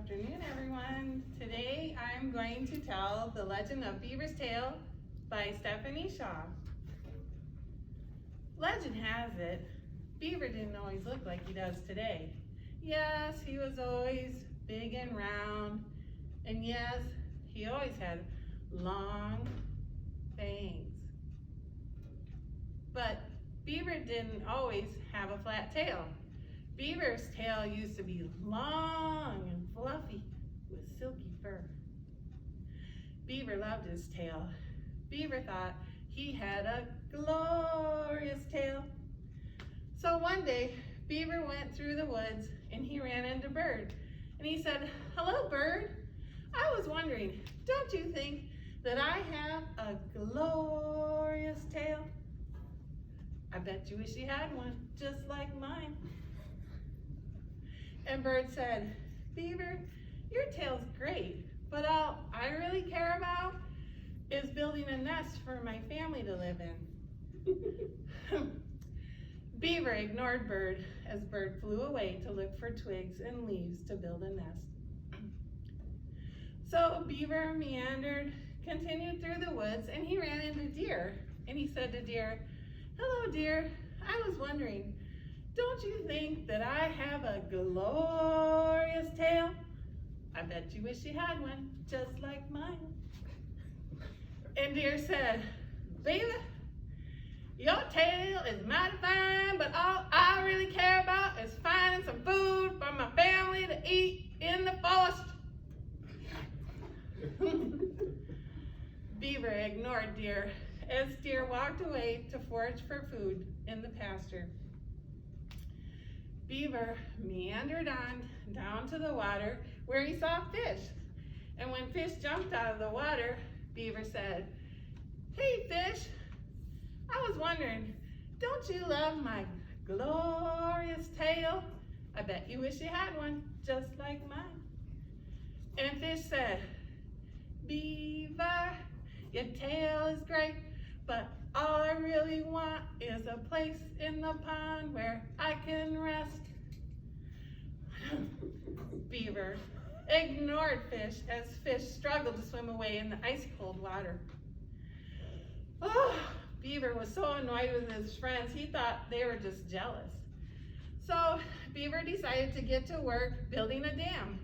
afternoon, everyone. Today I'm going to tell the legend of Beaver's Tale by Stephanie Shaw. Legend has it, Beaver didn't always look like he does today. Yes, he was always big and round, and yes, he always had long fangs. But Beaver didn't always have a flat tail. Beaver's tail used to be long and fluffy with silky fur. Beaver loved his tail. Beaver thought he had a glorious tail. So one day, Beaver went through the woods and he ran into Bird. And he said, "Hello, Bird. I was wondering, don't you think that I have a glorious tail? I bet you wish you had one, just like mine." And Bird said, "Beaver, your tail's great, but all I really care about is building a nest for my family to live in." Beaver ignored Bird as Bird flew away to look for twigs and leaves to build a nest. So Beaver meandered, continued through the woods, and he ran into Deer. And he said to Deer, "Hello, Deer. I was wondering, don't you think that I have a glorious tail? I bet you wish you had one, just like mine." And Deer said, "Beaver, your tail is mighty fine, but all I really care about is finding some food for my family to eat in the forest." Beaver ignored Deer as Deer walked away to forage for food in the pasture. Beaver meandered on down to the water where he saw fish. And when fish jumped out of the water, Beaver said, "Hey, fish, I was wondering, don't you love my glorious tail? I bet you wish you had one, just like mine." And fish said, "Beaver, your tail is great, but all I really want is a place in the pond where I can rest." Beaver ignored fish as fish struggled to swim away in the ice cold water. Beaver was so annoyed with his friends, he thought they were just jealous. So Beaver decided to get to work building a dam.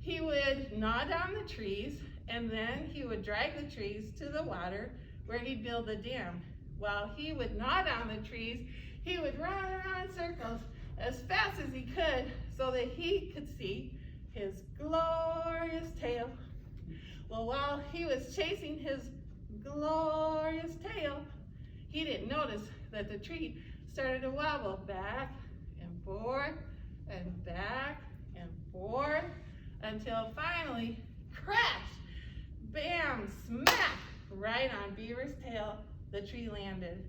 He would gnaw down the trees, and then he would drag the trees to the water where he'd build the dam. While he would gnaw down the trees, he would run around in circles as fast as he could so that he could see his glorious tail. Well, while he was chasing his glorious tail, he didn't notice that the tree started to wobble back and forth and back and forth until finally, crash, bam, smack, right on Beaver's tail, the tree landed.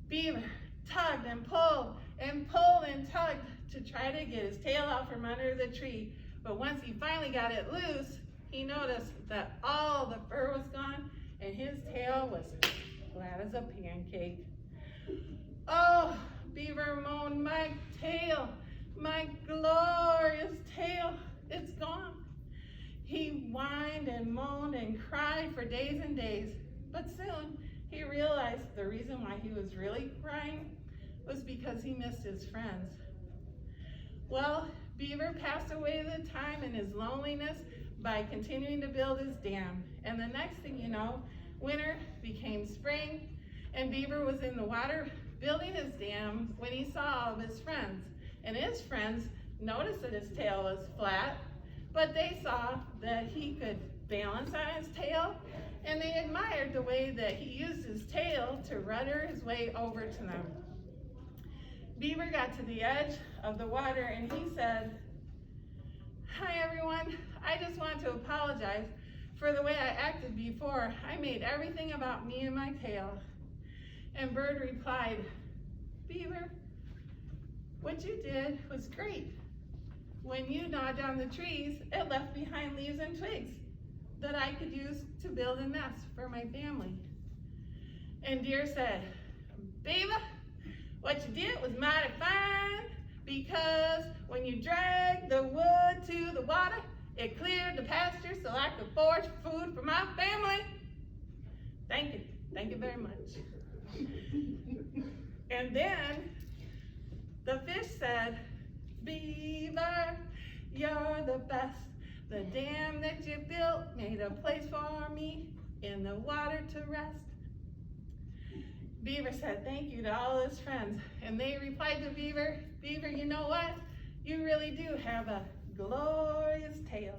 Beaver tugged and pulled and pulled and tugged to try to get his tail out from under the tree. But once he finally got it loose, he noticed that all the fur was gone and his tail was flat as a pancake. "Oh," Beaver moaned, "my tail, my glorious tail, it's gone." He whined and moaned and cried for days and days, but soon he realized the reason why he was really crying was because he missed his friends. Well, Beaver passed away the time in his loneliness by continuing to build his dam. And the next thing you know, winter became spring, and Beaver was in the water building his dam when he saw all of his friends. And his friends noticed that his tail was flat, but they saw that he could balance on his tail, and they admired the way that he used his tail to rudder his way over to them. Beaver got to the edge of the water and he said, "Hi everyone, I just want to apologize for the way I acted before. I made everything about me and my tail." And Bird replied, "Beaver, what you did was great. When you gnawed down the trees, it left behind leaves and twigs that I could use to build a nest for my family." And Deer said, "Beaver, what you did was mighty fine, because when you dragged the wood to the water, it cleared the pasture so I could forage food for my family. Thank you very much. And then the fish said, Beaver, you're the best. The dam that you built made a place for me in the water to rest. Beaver said thank you to all his friends, and they replied to Beaver, Beaver, you know what? You really do have a glorious tale.